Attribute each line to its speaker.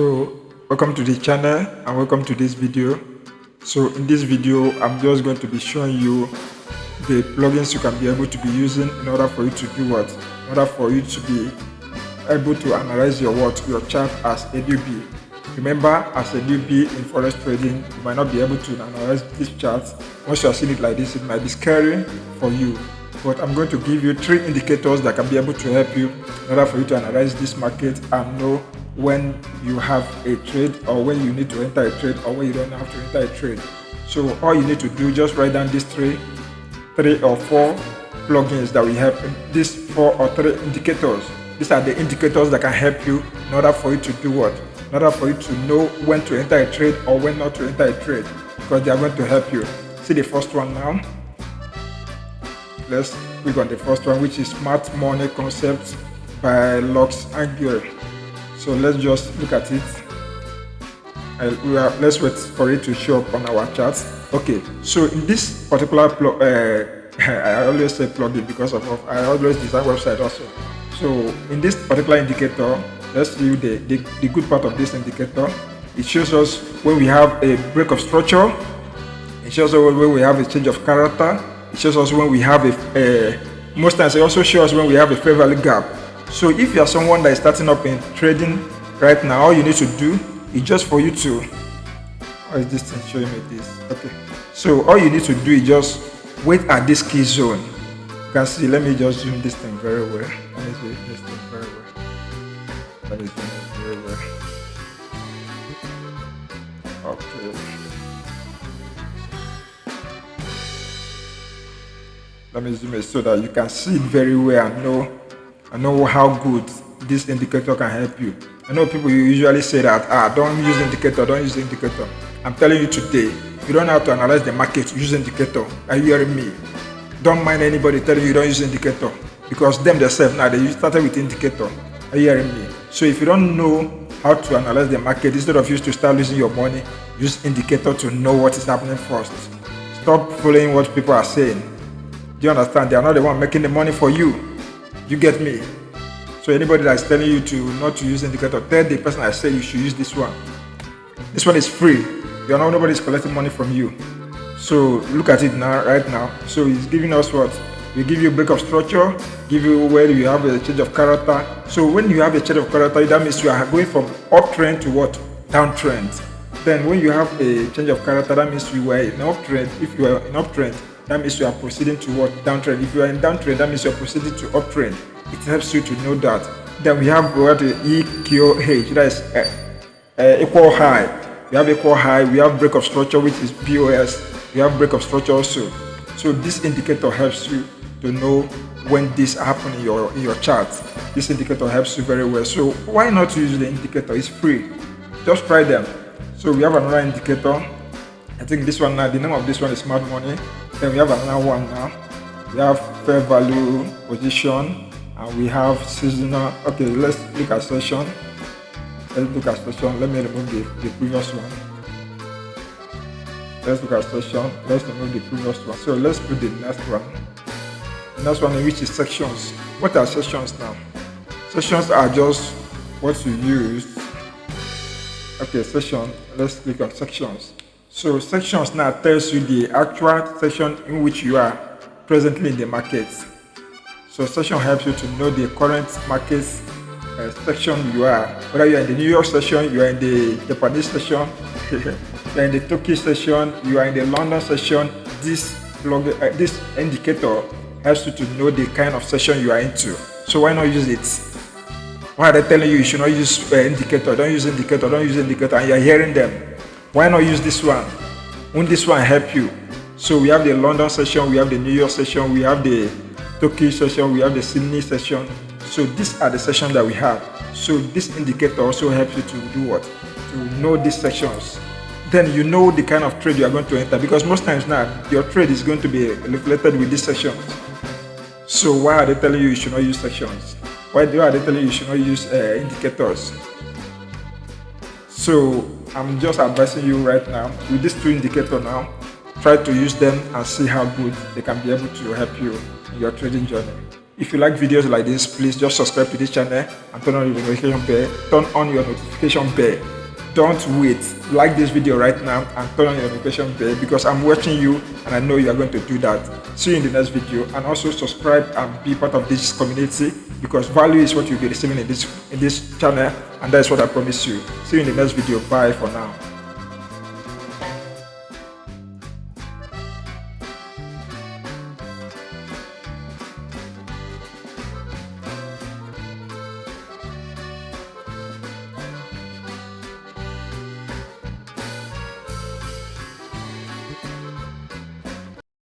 Speaker 1: So welcome to the channel and welcome to this video. So in this video I'm just going to be showing you the plugins you can be able to be using in order for you to do what? In order for you to be able to analyze your chart as a newbie. Remember, as a newbie in forex trading, you might not be able to analyze this chart. Once you are seeing it like this, it might be scary for you. But I'm going to give you 3 indicators that can be able to help you in order for you to analyze this market and know when you have a trade or when you need to enter a trade or when you don't have to enter a trade. So all you need to do, just write down these 3 or 4 plugins that we have, these 4 or 3 indicators. These are the indicators that can help you in order for you to do what? In order for you to know when to enter a trade or when not to enter a trade, because they are going to help you. See the first one now. Let's click on the first one, which is Smart Money Concept by Lux Angel. So let's just look at it. Let's wait for it to show up on our charts. Okay, so in this particular I always say plugin because I always design website also. So in this particular indicator, let's see the good part of this indicator. It shows us when we have a break of structure. It shows us when we have a change of character. It shows us when we have most times it also shows us when we have a fair value gap. So if you are someone that is starting up in trading right now, all you need to do is just for you to, how is this thing showing me this? Okay. So all you need to do is just wait at this key zone. You can see, let me just zoom this thing very well. Let me zoom this thing very well. Let me zoom it very well. Okay. Let me zoom it so that you can see it very well and know how good this indicator can help you. I know people usually say that, don't use indicator, don't use indicator. I'm telling you today, if you don't know how to analyze the market, use indicator. Are you hearing me? Don't mind anybody telling you don't use indicator, because them themselves now, they started with indicator. Are you hearing me? So if you don't know how to analyze the market, instead of you to start losing your money, use indicator to know what is happening first. Stop following what people are saying. Do you understand? They are not the one making the money for you. You get me? So anybody that is telling you to not to use indicator, tell the person I say you should use this one. This one is free. Nobody is collecting money from you. So look at it now, right now. So it's giving us what? We give you break of structure, give you where you have a change of character. So when you have a change of character, that means you are going from uptrend to what? Downtrend. Then when you have a change of character, that means you were in uptrend. If you are in uptrend, that means you are proceeding to what? Downtrend. If you are in downtrend, that means you are proceeding to uptrend. It helps you to know that. Then we have what? EQH, that is equal high. We have equal high. We have break of structure, which is POS. We have break of structure also. So this indicator helps you to know when this happens in your chart. This indicator helps you very well. So why not use the indicator? It's free. Just try them. So we have another indicator. I think this one now, the name of this one is Smart Money. Then we have another one now. We have fair value position and we have seasonal. Okay, let's look at session. Let's look at session. Let me remove the previous one. Let's look at session. Let's remove the previous one. So let's put the next one. The next one, which is sections. What are sessions now? Sessions are just what you use. Okay, session. Let's click on sections. So sections now tells you the actual section in which you are presently in the market. So session helps you to know the current market section you are. Whether you are in the New York session, you are in the Japanese session, you are in the Tokyo session, you are in the London session. This indicator helps you to know the kind of session you are into. So why not use it? Why are they telling you should not use indicator? Don't use indicator, don't use indicator, and you are hearing them. Why not use this one? Won't this one help you? So we have the London session, we have the New York session, we have the Tokyo session, we have the Sydney session. So these are the sessions that we have. So this indicator also helps you to do what? To know these sections. Then you know the kind of trade you are going to enter, because most times now your trade is going to be reflected with these sections. So why are they telling you should not use sections? Why are they telling you should not use indicators? So I'm just advising you right now with these 2 indicators now, try to use them and see how good they can be able to help you in your trading journey. If you like videos like this, please just subscribe to this channel and turn on your notification bell. Turn on your notification bell. Don't wait. Like this video right now and turn on your notification bell, because I'm watching you and I know you are going to do that. See you in the next video, and also subscribe and be part of this community, because value is what you'll be receiving in this channel, and that's what I promise you. See you in the next video. Bye for now.